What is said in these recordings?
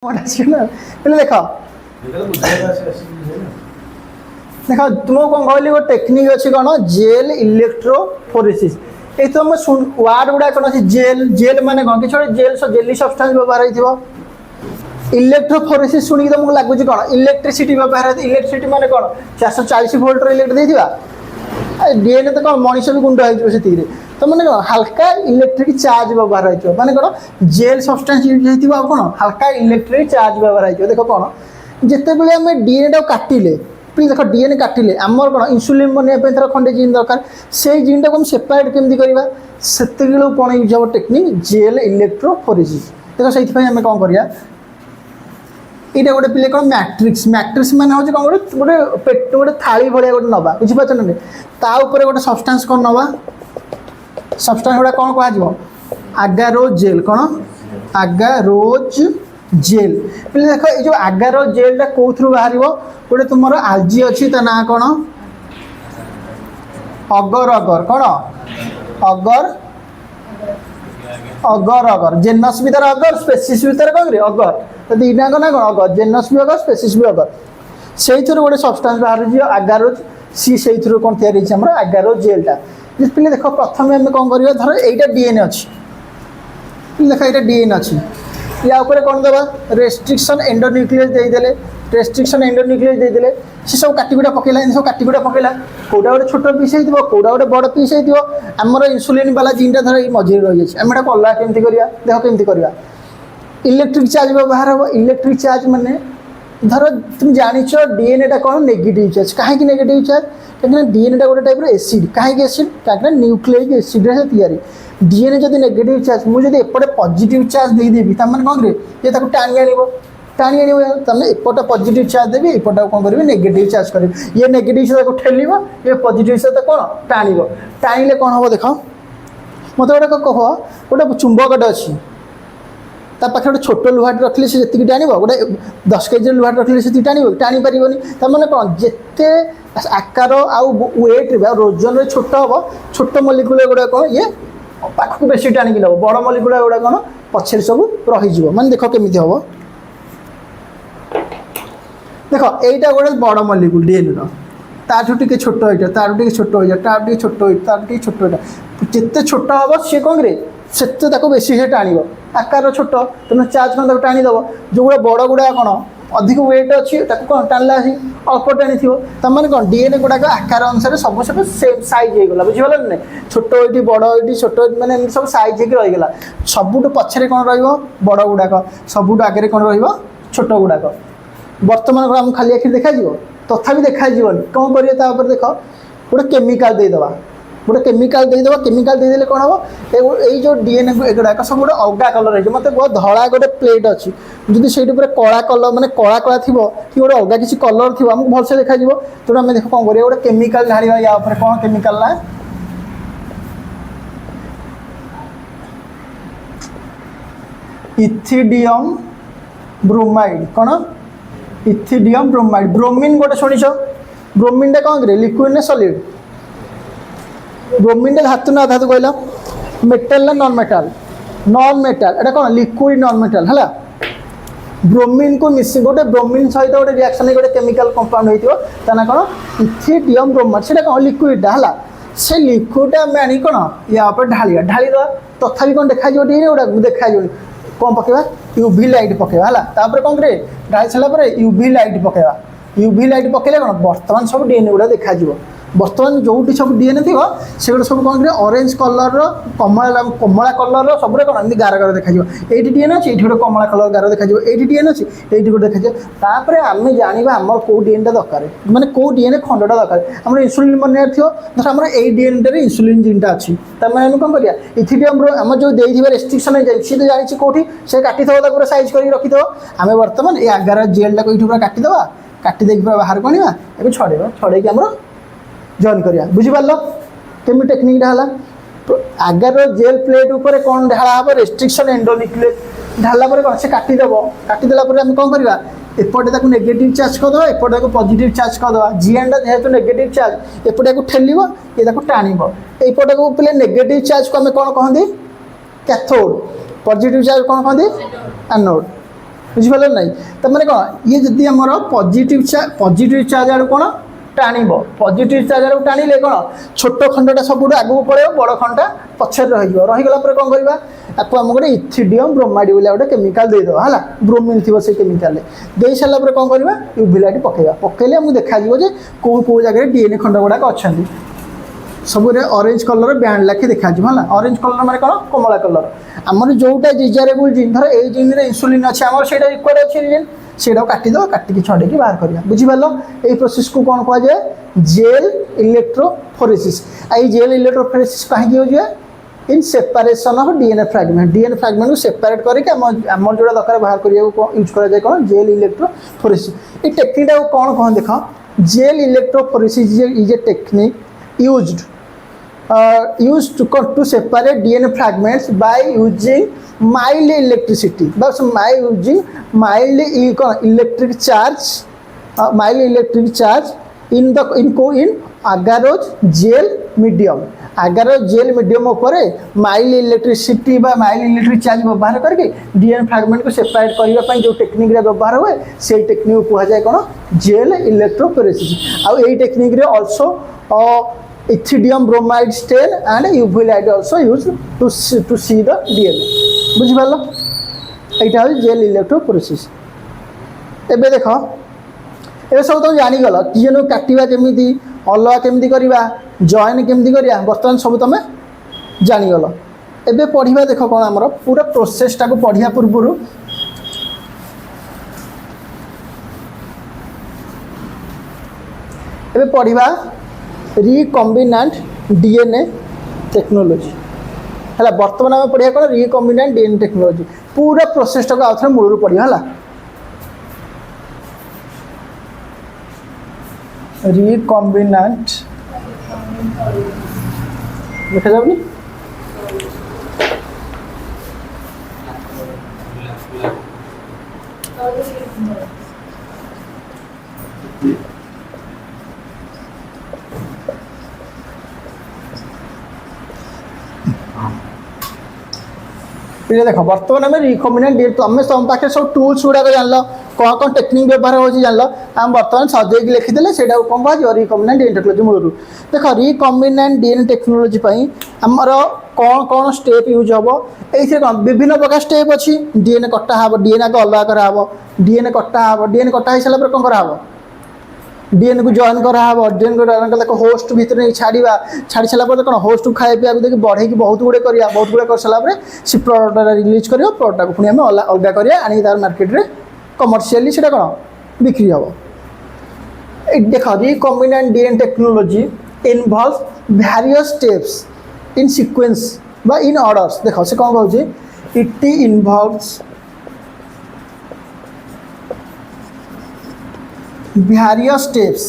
देख देख तुमको कौन कहली वो टेक्निक अच्छी कौन जेल इलेक्ट्रोफोरेसिस ये तो वार्ड गुड़ा कौन अच्छी जेल जेल माने कौन कि जेल जेली सब्सटेंस व्यवहार हो इलेक्ट्रोफोरेसिस शुणी तुमको लगुच कौन इलेक्ट्रिसिटी व्यवहार इलेक्ट्रिसिटी माने कौन 440 वोल्टर इलेक्ट्रिक देता डीएनए तो कौन मनीष भी गुंड हो तो मैंने कौन हल्का इलेक्ट्रिक चार्ज व्यवहार हो माने कौन जेल सब्सटेंस यूज हो कौन हल्का इलेक्ट्रिक चार्ज व्यवहार हो देख कौन जिते बड़े आम डीएनए काटिले प्लीज देख डीएनए काटिले आमर कौन इन्सुलिन बनवाई थोड़ा खंडे जीन दरकार से जीन टाक हम सेपरेट केमती करवा से कौन यूज हम टेक्निक जेल इलेक्ट्रोफोरेसिस देख से आम कौन करवा ये गोटे पिले कौन मैट्रिक्स मैट्रिक्स मान हूँ कौन गोटे पेट गोटे थाली भाया गोटे नवा बुझीपार ना ताऊपर गोटे सब्सटेंस कौन नवा सब्सटेंस गुड़ा कौन कह आगारोज जेल कौन आगारोज जेल पिले देख ये जो आगारोज जेलटा कौन बाहर गोटे तुम आलजी अच्छी ता ना कौन अगर अगर कौन अगर अगर अगर जेनस भी तार अगर स्पेसीस भी तार कौन अगर तो दीटा ना कौन अगर जेनस भी अगर स्पेसीस भी अगर से गोटे सब्सटेंस बाहर आगारोज सी से कौन तैयार आगारोज जेलटा पे देख प्रथम आम कौन कर धर यहाँ डीएनए अच्छी देख यहाँ डीएनए अच्छी या ऊपर कौन दबा रेस्ट्रिक्शन एंडोन्यूक्लियस देदेले रेस्ट्रिक्शन एंडोन्यूक्लियस देदेले सी सब काटिकुटा पकेला सब काटिकुटा पकेला कौटा गोटे छोट पीस हो कौटा गोटे बड़ पीस हो आमर इन्सुलिन वाला जीनटा धर ये मझे रही है आम अलग केमती करवा देख केमती करवा इलेक्ट्रिक चार्ज व्यवहार हम इलेक्ट्रिक चार्ज माने धर तुम जानिच डीएनए टा कौन नेगेटिव चार्ज कहीं नेगेटिव चार्ज कहीं डीएनए टा गोटे टाइप एसिड कहीं एसिड कहीं न्यूक्लिक एसिड तैयारी डीएनए जब नेगेटिव चार्ज मुझे एपटे पॉजिटिव चार्ज देदेवी तमें कौन करे टाणी आने तमें एपटे पॉजिटिव चार्ज देवी एपट कौन करेंगे नेगेटिव चार्ज करेंगे ये नेगेटिव से ठेल ये पॉजिटिव से कौन टाण टाणिले कौन हम देख मत गोटे कह गोटे चुंबकटे अच्छी पाखे गोटे छोट लुहाटी रखिले से जी टाण गोटे 10 केजी लुहाटी रखिले से टाण टाणी पारन तमें कौन जिते आकार आउ वेट्रे ओजन छोट हम छोट मलिक्यूल गुड़ा कौन ये पाखक बेसी टाणिक नब बड़ मलिक्यूल गुड़ा कौन पछे सब रही माने देख केमी हम देख यहीटा गोटे बड़ मलिक्यूल डीएनए ताठू टे छोट ये तार टे छोट हो तार छोट तार छोट जिते छोट हम सी कौन करे से बेसी से टाण आकार छोट तुम चार्ज कौन टाणीदेव जो गुड़ा बड़ गुड़ा कौन अधिक वेट अच्छी कौन टाणला अल्प टाणी थो तमें कौन डीएनए गुड़ाक आकार अनुसार सब सब सेम सैज होगा बुझीपार ना छोट ये बड़ ये छोट मैंने सब सैज हो रहीगला सबुठ पछरे कौन रड़ गुड़ाक सबुठ आगे कौन रोट गुड़ाक बर्तमान आम खाली आखिर देखा तथा देखा कौन कर देख गोटे केमिकाल देदेवा गोटे केमिकाल देदेव केमिकाल देदेले कौन हम ये जो डीएनए गुड़ाक सब गोटे अलग कलर है मतलब बहुत धड़ा गोटे प्लेट अच्छी जब से कला कलर माने कला कला थी कि गोटे अलग किसी कलर थी आमको भलसे देखा तेणु आम देख कौन कर गोटे केमिकाल ढाड़ा या कौन केमिकाल ना इथिडियम ब्रोमाइड कौन इथिडियम ब्रोमाइड ब्रोमीन गोटे शुणिछ ब्रोमीन कौन करे लिक्विड ना सॉलिड ब्रोमीन धातु ना धातु कहला मेटल ना नॉन मेटल एटा कौन लिक्विड नॉन मेटल है ब्रोमीन को मिस गोटे ब्रोमीन सहित गोटे रिएक्शन गोटे केमिकल कंपाउंड होता ना कौन इथिडियम ब्रोमाइड से कौन लिक्विडा है से लिक्विडा आम आनी कौन या ढालिया ढालीद तथा कौन देखा डीएनए गुड़ा देखा कौन पकेवा यूवी लाइट पकेवा है कौन करे ढाई सारापर यूवी लाइट पकेवा यूवी लाइट पकेले कौन बर्तमान सब डीएनए गुड़ा देखा बर्तमान जो सब डीएनए थी से सब कौन करे ऑरेंज कलर कमला कलर सब कौन एमती गार गार देखा ये डीएनए अच्छी ये कमला कलर गार देखा ये डीएनए अच्छी ये गोटे देखा आम जाना आम कौ डीएनए दरकार मैंने कौ डीएनए खंडटा दरकार आम इन्सुलिन बनवार थो धर आम ये डीएनए इन्सुलिन जीनटा अच्छी तमें कौन कर इथिडियम आम जो देखे रेस्ट्रिक्शन सी तो जानी कौटी से काटी पूरा साइज कर रखिद आम बर्तमान ये आगार जेलटा को ये पूरा काटिदेव काटिदे पूरा बाहर को आना ये छड़ेब छड़े आम जॉइन करिया बुझीपार केमी टेक्निकटा है तो आगार जेल प्लेट उपर कौन ढाला हम रेस्ट्रिक्शन एंडोन्यूक्लियस ढाला कौन से काटिदेव काटिदेला आम कौन करवा एपटे नेगेटिव चार्ज करदे एपटे पॉजिटिव चार्ज करदे जीएनटा जेहेतु नेगेटिव चार्ज एपटे ठेल ये टाण एपटे को पे नेगेटिव चार्ज को आम कौन कहते कैथोड पॉजिटिव चार्ज कौन कहते एनोड बुझिपाल ना तो मैंने कौन ये जदि आमर पॉजिटिव चार्ज आड़ कौन टाणब पॉजिटिव चार्ज आड़ टाणिले कौन छोट खंडटा सब आगू पड़े बड़ खंडा पछर रहीगला कौन करवा आपको आम गोटे इथिडियम ब्रोमाइड बोला गोटे केमिकाल देदेव है ब्रोमिन थी से केमिकाल दे सारापर कौन करवा यूवी लाइट पकेगा पकेले आमको देखा कौ कौ जगह डीएनए खंड गुड़ाक अच्छा सब ऑरेंज कलर बैंड लाखे देखा है ऑरेंज कलर माने कौन कमला कलर आमर जोटा डिजायरेबल जिन धर ए जिन इन्सुलिन अच्छे आम से रिक्वायर्ड अच्छे रिजन से काटिद काटिकी छड़ेकी बाहर करवा बुझिपाल ये प्रोसेस को कौन कहुए जेल इलेक्ट्रोफोरेसिस आई जेल इलेक्ट्रोफोरेसिस कहीं हो in separation of DNA fragment को सेपरेट करके आम जोड़ा दरकार बाहर करने यूज कराए कौन जेल इलेक्ट्रोफोरेसिस ये टेक्निकटा कौन कौन देख gel electrophoresis is a technique used to separate DNA fragments by using mild electricity but using mild electric charge in agarose gel medium agarose gel medium ऊपर माइल्ड इलेक्ट्रिसिटी बा mild electric charge व्यवहार करके DNA fragment को separate करने जो technique व्यवहार हुए से टेक्निक को कहुए कौन जेल इलेक्ट्रोफोरेसिस आउ यही टेक्निक रे also ethidium bromide stain and UV light also use to see the DNA बुझिपाल यहाँ हूँ जेल इलेक्ट्रोफोरेसिस एबे देख ए सब तुम जानीगल डीएनए काटिबा केमिति अलग केमिति करवा जॉइन केमिति करवा बर्तमान सब तुम जानीगल एबे पढ़िबा देख कौन आमर पूरा प्रोसेसटा को पढ़िया पूर्व एबे पढ़िबा रिकम्बिनेंट डीएनए टेक्नोलॉजी है बर्तमान आम पढ़िया कौन रिकम्बिनेंट डीएनए टेक्नोलॉजी पूरा प्रोसेसटा को आउे मूल पढ़िया है रिकम्बिनेंट देखा जाऊनी देख बर्तमान आम रिकम्बिनेंट डीएनए तुम तुम पाखे सब टूल्स गुड़ाक जान कौन कौन टेक्निक व्यवहार हो जान आम बर्तमान सजेक लिखिदे से कौन कह रिकम्बिनेंट डीएनए टेक्नोलॉजी मूल देख रिकम्बिनेंट डीएनए टेक्नोलॉजी आमर कौन कौन स्टेप यूज हम ये कौन विभिन्न प्रकार स्टेप अच्छी डीएनए कटा हे डीएनए को अलग कराव डीएनए कटा हे डीएनए कटा हो सारा कौन कराव डीएनए को जॉइन कराव डीएनए को जॉइन कर होस्ट भितर छाड़ा छाड़ी सारापर कौन होस्ट को खाई पीवा देखिए बढ़े बहुत गुड़े करवा बहुत गुड़े कर सारापर से प्रडक्टा रिलीज कर प्रडक्टा को पुणी आम अलग करा आनी तार मार्केट में कमर्शियली से कौन बिक्री हम देख recombinant DNA technology involve various steps इन सीक्वेंस बा इन ऑर्डर्स देख से कौन कह इट इनवॉल्व्स वेरियस स्टेप्स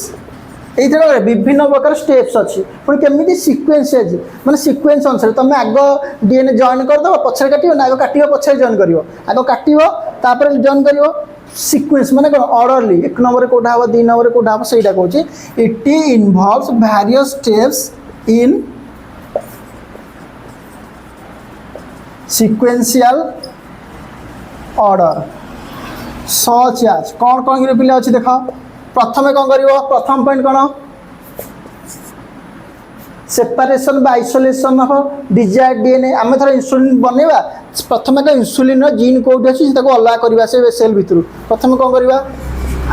ये विभिन्न प्रकार स्टेप्स अच्छी पुणी केमी सिक्वेन्स अच्छी मैंने सिक्वेन्स अनुसार तुम आग डीएनए जॉइन करदेव पछे काट ना आग काट पछे जॉइन कर आग काट जॉइन कर सिक्वेन्स माने कौन ऑर्डरली एक नंबर कोटा हम दो नंबर कोटा हम से कौन it involves various steps in sequential order such as कौन कौन पिला अच्छी देख प्रथम कौन कर प्रथम पॉइंट कौन सेपरेशन बा आइसोलेशन ऑफ डिजायर्ड डीएनए आम थोड़ा इन्सुलिन बनवा प्रथम एक इन्सुलिन जीन कौट अच्छी अलग करवा से सेल भितर प्रथम कौन करवा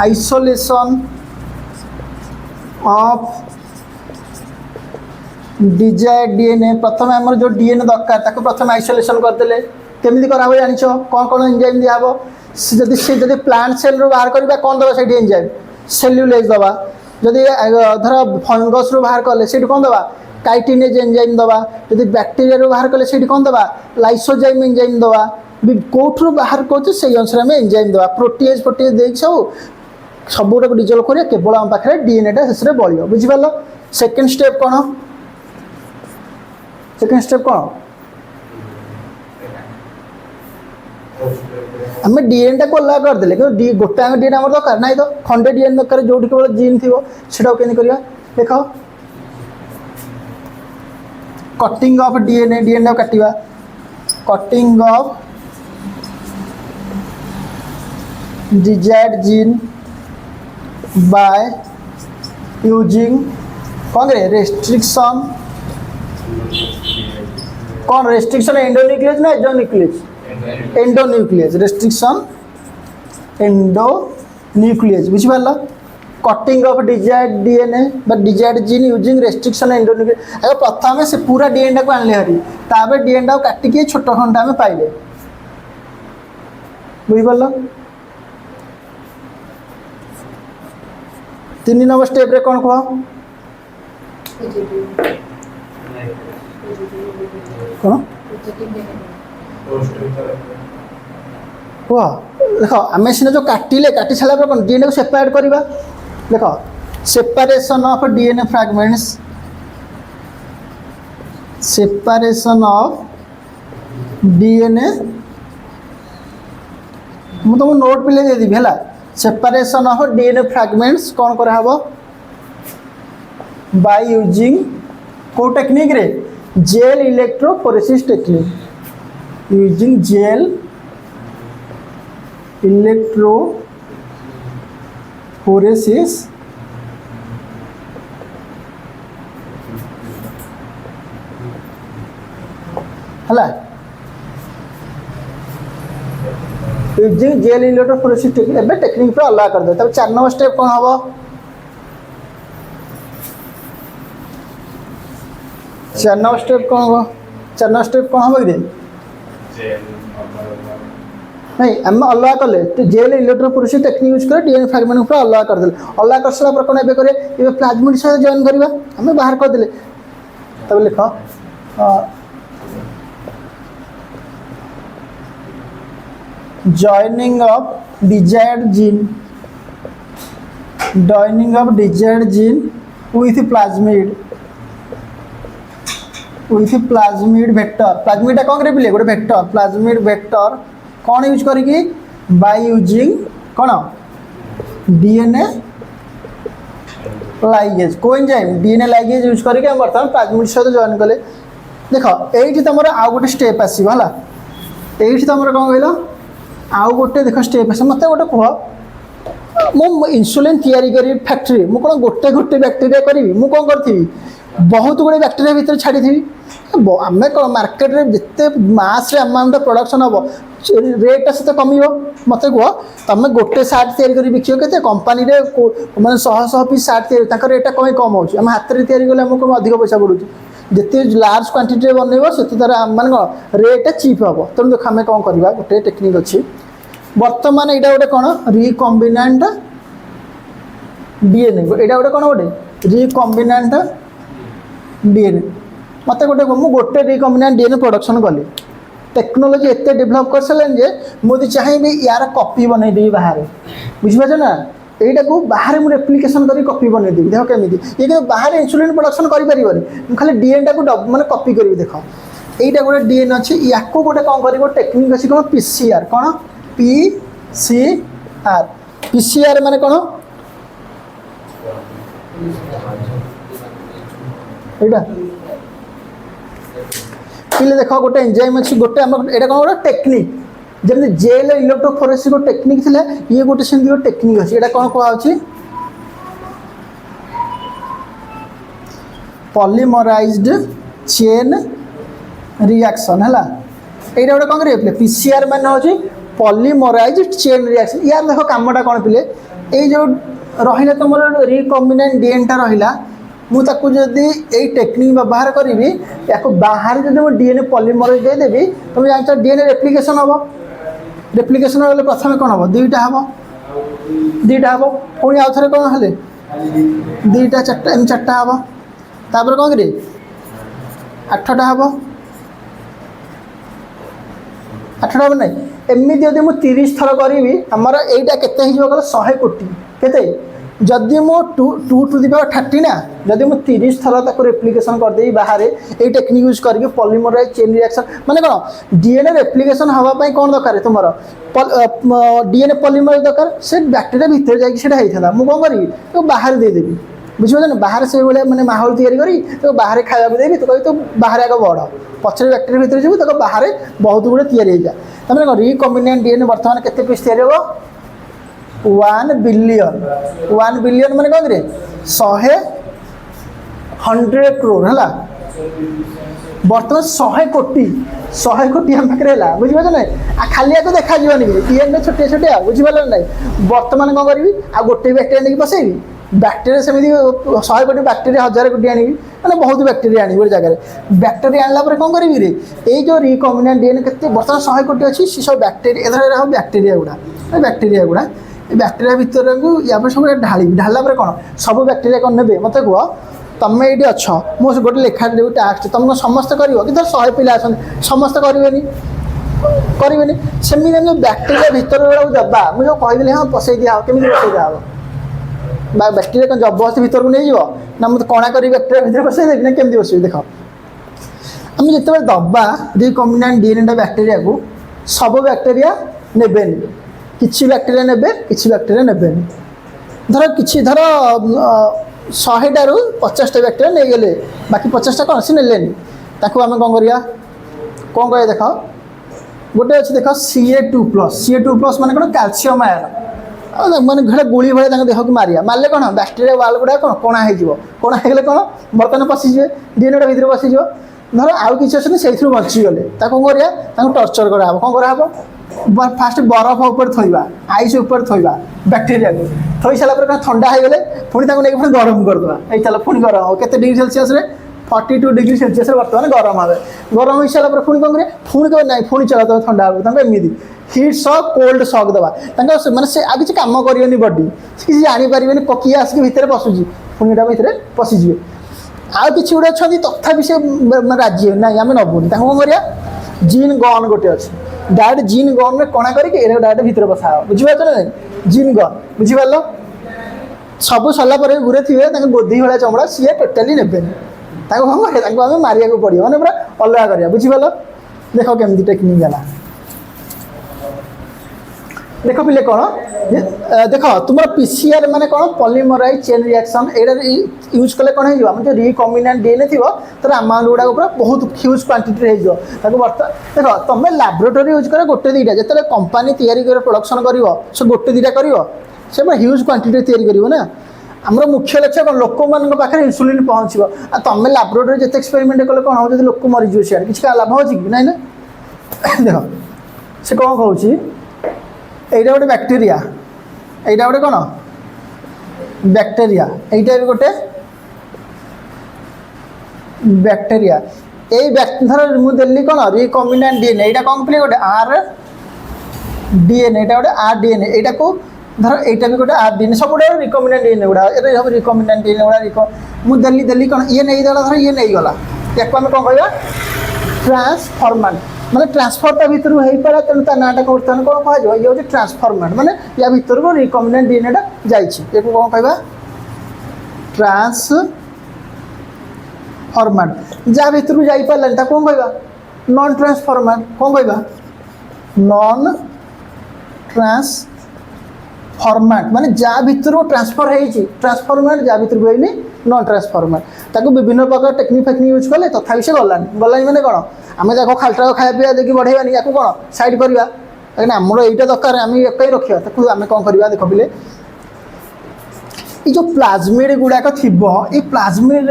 आइसोलेशन ऑफ डिजायर्ड डीएनए प्रथम आम जो डीएनए दरकार प्रथम आइसोलेशन करदे केमी करा जान कौन कौन एंजाइम दिहब जदि प्लांट सेल रू बाहर करवा कौन दबा से एंजाइम सेल्युलेज दबा जदि धर फंगस रू बाहर कले से कौन दबा काइटिनेज एंजाइम दबा जदि बैक्टेरिया रू बाहर कले से कौन दबा लाइसोजाइम एंजाइम दबा कौटू बाहर कर से अनुसार आम एंजाइम दबा प्रोटीएज दे सब गुड़ाक डिजल्व कर केवल आम पाखे डीएनएटा शेष में बल बुझिपाल सेकेंड स्टेप कौन सेकेंड स्टेप कौन आम डीएनए को अलग करदे कि गोटे डीएनए आम दरकार ना तो खंडे डीएनए दरकार जो केवल जीन थी से करवा देख कटिंग ऑफ डीएनए डीएनए काटिबा cutting of desired gene by using कौन करे restriction कौन restriction एंडोन्यूक्लियस ना एक्सोन्यूक्लियस एंडोन्यूक्लियस restriction एंडोन्यूक्लियस बुझिपाल cutting of desired DNA but desired gene using restriction endonuclease अगर प्रथम से पूरा डीएनए को आनले हरी ताबे डीएनए को काटिके छोट खंड में पाइले बुझिपाल 3 नंबर स्टेप रे कौन कह कौन कह देख आम सीना जो काटिले काटि सारा पर कौन डीएनए को सेपरेट करवा देख separation of DNA fragments separation of DNA मु तुमको नोट पे दे देवी है सेपरेशन ऑफ डीएनए फ्रैगमेंट्स कौन करा हबो बाय यूजिंग को टेक्निक रे gel electrophoresis technique using gel electrophoresis हला यूजिंग जेल इलेक्ट्रोफोरेसिस टेक्निक एबे टेक्निक पे अल्लाह कर दे तब 4 नंबर स्टेप कौन हबो 4 नंबर स्टेप कौन हबो 4 नंबर स्टेप कौन हबो रे नहीं आम अलग कले तो जेल इलेक्ट्रोफोरेसिस टेक्निक यूज कर डीएनए फ्रैगमेंट को अलग कर दे अलग कर सारा पर कोन एबे करे एबे प्लाज्मिड से जॉइन करबा हमें बाहर कर देले तब लिख joining of desired gene with plasmid vector plasmid कौन करे बिले गोटे वेक्टर प्लाज्मिड वेक्टर कौन यूज करिकी बाय यूजिंग कौन DNA ligase coenzyme DNA ligase use करके हम बर्तमान प्लाज्मिड सहित जॉइन कले देख एठी तुम आउ गोटे स्टेप आसीबो हला एठी तुम कौन कहलो आउ गोटे देख स्टेप आसे मते गोटे कह मु इंसुलिन तैयारी करी फैक्ट्री मु कोन गोटे गोटे बैक्टीरिया करी मु कोन करथि बहुत गुड़े बैक्टीरिया भीतर छाड़ी थी आम कौन मार्केट रे जिते मास रे अमाउंट प्रोडक्शन हम रेट से कम मत कह तुम गोटे सार्ट तैयारी कर बिक के कंपानी मैंने 100 पीस सार्ट तैयारी रेट कम कम हो हाथ में तैयारी कले आमको अधिक पैसा पड़ू जिते लार्ज क्वांटिटी बनइब से तार मान रेट चीप हम तेणु देख आम कौन करवा गोटे टेक्निक अच्छी बर्तमान यहाँ गोटे कौन रिकम्बिनेंट डीएनए यहाँ गोटे कौन गोटे रिकम्बिनेंट डीएनए मत गोटे गोटे रिकम्बिनेंट डीएनए प्रोडक्शन कली टेक्नोलोजी एत डेभलप कर सारे जे मुझे चाहिए यार कॉपी बनईदेवी बाहर बुझीपार ना यहीटा को बाहर मुझे रेप्लिकेशन कर कॉपी बनईदेवी देख केमी ये कि बाहर इंसुलिन प्रोडक्शन कर खाली डीएनए को माने कॉपी करी देख यहीटा गोटे डीएनए अच्छी या गोटे कौन कर टेक्निक अच्छी कौन पीसीआर कौन पीसीआर पीसीआर माने कौन यहाँ पिले देख गोटे एंजाइम अच्छी गोटे यहाँ कौन गोटे टेक्निक जमी जेल इलेक्ट्रोफोरेसिस को टेक्निक थिला ये गोटे सेमती गोटे टेक्निक अच्छी यहाँ कौन कहुच्छी पॉलीमराइज्ड चेन रिएक्शन है यहाँ गोटे कौन करेंगे पीसीआर मान हूँ पॉलीमराइज्ड चेन रिएक्शन यार देख कामटा कौन पिले ये जो रहा तुम रिकम्बिनेंट डीएनए रहा मुझे यही टेक्निक व्यवहार करी या बाहर जब मुझे डीएनए पॉलीमराइज देदेवी तुम जान डीएनए रेप्लिकेशन हम रेप्लिकेशन होगा प्रथम कौन हम दुईटा हम पुणी आउ थे कौन हेले दुईटा चार्टा हम तापर कौन करें 8टा हम 8टा हम ना एमती जब मुझे 30 थर करी आमर यहीटा के 100 कोटी के जदि मो 2 to the power 30 ना जदि मुझे 30 थर तक रेप्लिकेशन करदे बाहर ये टेक्निक यूज करके पॉलीमराइज चेन रिएक्शन माने कौन डीएनए रेप्लिकेशन हवाई कौन दरकार तुम डीएनए पॉलीमराइज दरकार से बैक्टेरिया भितर जाइए मुझे कौन करी तो बाहर देदेवी बुझे ना बाहर से भाई मैंने माहौल तैयारी करी तो बाहर खाया देवी तो कही तो बाहर आगे बढ़ पचर बैक्टेरिया भितर जीव तो बाहर बहुत गुड़े तैयारी हो जाए तमें कौन रिकम्बिनेंट डीएनए बर्तमान केते पीस तैयारी हो 1 बिलियन 1 बिलियन माने कौन रे 100 करोड़ है बर्तमान 100 कोटी आम पाखे है बुझिपार ना आ खाली आपको देखा डीएनए छोटे छोटे बुझिपार ना बर्तमान कौन करी आ गोटे बैक्टेरिया नहीं बसैबी बैक्टेरिया सेमती 100 कोटी बैक्टेरिया 1000 कोटी आनी मैंने बहुत बैक्टेरिया आनी गोटे जगह बैक्टेरिया आनला कौन करी रे ये जो रिकम्बिनेंट डीएनए के बर्तमान 100 कोटी अच्छी सी सब बैक्टेरिया बैक्टेरिया गुड़ा बैक्टेरिया भितर या सब ढाली ढाला कौन सब बैक्टेरिया कौन ने मत कह तुम ये अच्छ मुझे गोटे लेखा देवी टास्क तुमको समस्त कर कि 100 पिला समस्त करेनि सेमती बैक्टेरिया भितर गुड़ा दबा मुझे कहली हाँ पसई दिया केमी पसई दिया बैक्टेरिया कौन जबरदस्ती भितर को नहीं ना मतलब कणा कर बैक्टेरिया भितर बसई देवी ना केमी बस देख आम जिते दबा रिकम्बिनेंट डीएनए बैक्टेरिया को सब बैक्टेरिया नेबेनि किछि बैक्टेरिया नेबे किछि बैक्टेरिया नेबेनि धर 100 50 बैक्टेरिया नहीं गले बाकी 50 कौन सी नेलेनि ताकू आम कौन करिया देख गोटे अच्छे देख Ca2+ माने कौन कैल्शियम आयन माने घरे गुड़ी भाई देह को मारिया मारे कौन बैक्टेरिया वाल गुड़ा कौन कणा कणा कौन बर्तमान पशिजे डीएनए भितर पशिज धर आउ कि अच्छे से बचीगले कौन करा टर्चर कराब कौन कराब फास्ट बरफ ऊपर थोड़ा आइस ऊपर थोड़ा बैक्टेरिया को थोई सारापर ठंडा हो गले पुणी नहीं पुणी गरम करदे ये चल पुणी गरम हो केते डिग्री सेल्सियस 42 डिग्री सेल्सियस बर्तमान गरम हे गरम हो सारापर पुणी कौन करें पुणी कह ना पुणी चला दे ठंडा हो एमती हिट सक कोल्ड सक दवा मैंने से आ किसी कम कर बडी किसी जापर किए आसिक भितर पशुची पुणी भितर पशिजे आउ कि गोटे अच्छा तथापि से राजी ना आम नबुनि कौन करा जीन गन गोटे अच्छे डायरेक्ट जीन गन में कणा करके डायरेक्ट भितर बसा बुझीपार ना जीन गन बुझीपार सब सरला गुरे थे गोदी भाया चमड़ा सी टोटाली ने कौन करें आम मारिया पड़ो मैंने पूरा अलग करा बुझीपार देख केमती टेक्निक है देख पिले कौन देख तुम पीसीआर माने कौन पॉलीमराइज चेन रिएक्शन एटा यूज कले कौन हो जो रिकम्बिनेंट डीएनए थी तर अमाउंट गुड़ा पूरा बहुत ह्यूज क्वांटिटी हो देख तुम लैबोरेटरी यूज कर गोटे दुईटा जो कंपानी तैयारी कर प्रोडक्शन कर गोटे दुईटा कर ह्यूज क्वांटिटी तैयारी कर ना आमर मुख्य लक्ष्य कौन लोक पाखे इन्सुलिन पहुँचो तुम लैबोरेटरी जिते एक्सपेरिमेंट कले कौन हो लोक मरीज सियाड़ किसी लाभ हो ना देख से कौन कहूँ এইটা গোটে ব্যাকটেরিয়া এইটা গোটে কোন ব্যাকটেরিয়া এইটা গোটে ব্যাকটেরিয়া এই ধর মু দেলি কোন রিকম্বিনেন্ট ডিএনএ এইটা কম প্লে গোটে আর ডিএনএ এটা গোটে আর ডিএনএ এইটা কো ধর এইটা বি গোটে আর ডিএনএ সবুটা রিকম্বিনেন্ট ডিএনএ গুড়া এটা সব রিকম্বিনেন্ট ডিএনএ গুড়া মু দেলি কোন ইয়ে নেই দেলা ধর ইয়ে নেই গলা ইয়াকু আমি কোন কইবা ट्रांसफॉर्मेंट माने ट्रांसफरटा भितर हो पारे तेणु ता नाटा कौन कौन कह ये हूँ ट्रांसफॉर्मेंट माने या भितर को रिकम्बिनेंट डीएनएटा जाइए ये कौन कहवा ट्रांसफॉर्मेंट जहाँ भितर को जाई पारलानी ता कौन कहवा नॉन ट्रांसफॉर्मेंट कौन कहवा नॉन ट्रांसफॉर्मेंट माने जहाँ भितर को ट्रांसफर होइछि ट्रांसफॉर्मेंट जहाँ भितर को होइनी नॉन ट्रांसफॉर्मेंट ताको विभिन्न प्रकार टेक्निक फेक्निक यूज कले तथापि से गलानी मैंने कौन आम देखो खालटा खाया पीवा देखिए बढ़ेबानी या कौन साइड करवा कहीं आमर यहाँ दरकार आम एक रखा ताकू आम कौन करवा देख पिले ये जो प्लाज्मिड गुड़ाक थी ये प्लाज्मिड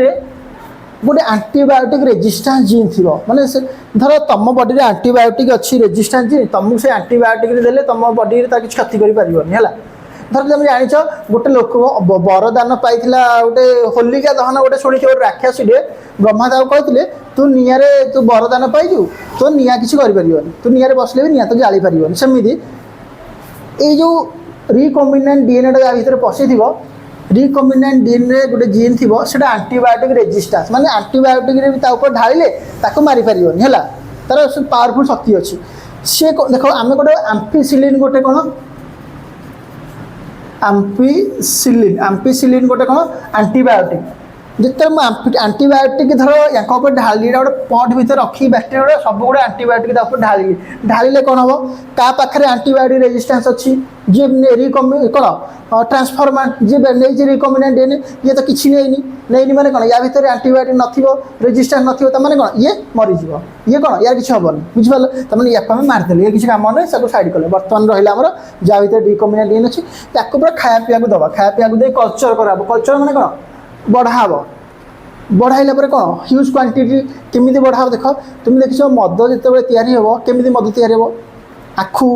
गोटे एंटीबायोटिक रेजिस्टेंस जीन थी माने धर तुम बॉडी रे एंटीबायोटिक अच्छी रेजिस्टेंस जीन तुमको से एंटीबायोटिक देले तुम बॉडी रे किसी क्षति कर पारिबनी है धर तुम जाच गोटे लोक वरदान पाई गोटे होलिका दहन गोटे शुणी गोटे राक्षसीटे ब्रह्मा ताऊ कहते तू निआरे तू वरदान पाइजु तो निआ किसी कर तू निआरे बसले भी निआ तो जाली पारिबनी सेमती ये जो रिकम्बिनेंट डीएनए या भितर पशि रिकम्बिनेंट डीएनए गोटे जीन थी से एंटीबायोटिक रेजिस्टेंस माने एंटीबायोटिक ढाले ताको मारी पारिबनी है तार पावरफुल शक्ति अच्छी सी देख आम गोटे एम्पिसिलिन गोटे कौन एम्पिसिलिन गोटे कौन एंटीबायोटिक जिते आंटीबायोटिक धर या ढाली गोटे पट भर रखी बैक्टेरिया गुड़ा सब गुड़ा आंटीबायोटिक ढाली ढालिले कौन हम क्या पाखे आंटीबायोटिक रेजिस्टेंस अच्छी जी कौन ट्रांसफॉर्मेंट जी नहीं रिकम्बिनेंट डीएनए ये तो किसी नहीं माने कौन या भितर आंटीबायोटिक नथिबो रेजिस्टेंस नथिबो त माने कौन ये मरीज ये कौन यार किसी हेनी बुझिपाल तमें या मारिदेले ये किसी काम ना सब साइड कले बर्तमान रहा आमर जहाँ भर रिकम्बिनेंट डीएनए अच्छी ताको पूरा खाया पीया दबा खाया पीया दे कल्चर कराब कल्चर माने कौन बढ़ाब बढ़ाइला कौन ह्यूज क्वांटिटी केमी बढ़ाब देख तुम देख मद जिते तैयारी हे केमी मद तैयारी हे आखु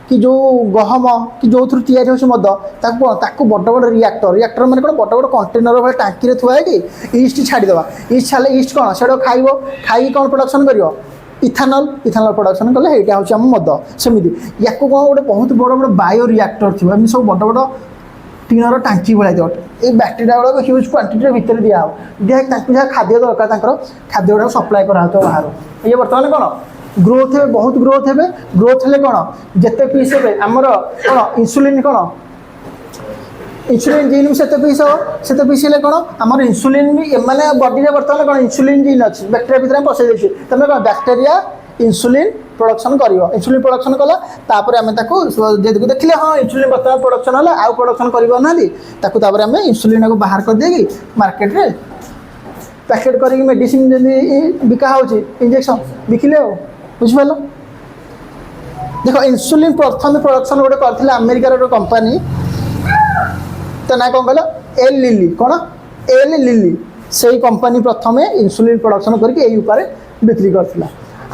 कि जो गहम कि जो थ्रु तैयारी हो मद ताकू बड़ बड़ रिएक्टर मैंने कौन बड़ बड़ कंटेनर भाई टांकी थुआ कि ईस्ट छाड़ीदे ईस्ट छाड़े ईस्ट कौन से खाइब खाई कौन प्रोडक्शन कर इथानल प्रोडक्शन कले यहाँ हूँ आम मद सेमती या कौन गोटे बहुत बड़ बड़ बायो रिएक्टर थी एम सब बड़ बड़ टीनर टांकी भाई दिए ये बैक्टेरिया गुड़ा ह्यूज क्वांटिटी भितर दिया जहाँ खाद्य दरकार खाद्य गुड़ा सप्लाय करा बाहर ये बर्तमान कौन ग्रोथ है बहुत ग्रोथ है ग्रोथ है कौन जिते पीस हे आमर कौन इंसुलिन कौन इंसुलिन जीन भी सेते पीस हे कौन आमर इंसुलिन भी माने बॉडी में बर्तमान कौन इंसुलिन जीन अच्छी बैक्टेरिया भितर पसई देछे तमें कौन बैक्टेरिया इंसुलिन प्रोडक्शन कर इंसुलिन प्रोडक्शन कला तापर आम देखिले हाँ इंसुलिन बर्तमान प्रोडक्शन है आउ प्रोडक्शन कर आम इंसुलिन को बाहर कर देगी मार्केट रे पैकेट कर मेडिसिन जब बिका हो इंजेक्शन बिकिले हो बुझिपाल देख इंसुलिन प्रथम प्रोडक्शन गोटे करते अमेरिकार गोटे कंपनी तो ना कौन कह एल लिली कौन एल लिली से कंपनी प्रथम इंसुलिन प्रोडक्शन करके बिक्री करथिला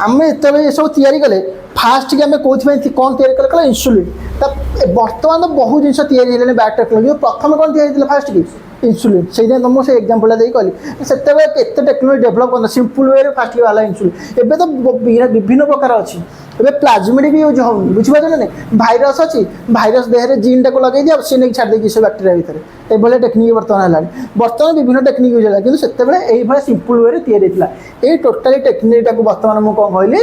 आम ये सब तैयारी कले फास्ट कि आम कौन कौन तैयारी कले इंसुलिन बर्तमान तो बहुत जिन तैयारी बायोटेक्नोलॉजी प्रथम कौन तैयारी फास्ट कि इंसुलिन से तुमको से एग्जांपल दे कहली से टेक्नोलॉजी डेभलप कर सिंपल वे फास्ट वाला इंसुलिन एबे तो विभिन्न प्रकार अच्छी एबे प्लाज्मिड भी यूज हो बुझिपार ना भाइरस अच्छी भाइरस देहरे जीन टाक लगे दिया सी नहीं छाड़ देगी से बैक्टेरिया भितर ये टेक्निक बर्तमान है बर्तमान विभिन्न टेक्निक यूज है कि से सिंपल वे तैयारी टोटाली टेक्निक टाक बर्तमान मुझे कौन कहली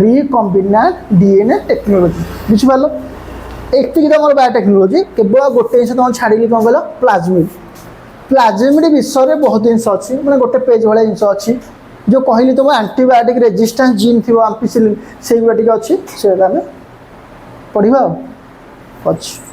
रिकम्बिनेंट डीएनए टेक्नोलॉजी बुझिपार एति मोर बायोटेक्नोलॉजी केवल गोटे जिन तुम छाड़ी कौन कह प्लाज्मिड विषय में बहुत जिन अच्छी मैंने गोटे पेज भाई जिन अच्छी जो कहली तुम आंटीबायोटिक रेजिस्टेंस जीन थी आम्पिसिलिन से गुड़ा अच्छी से पढ़ा अच्छी।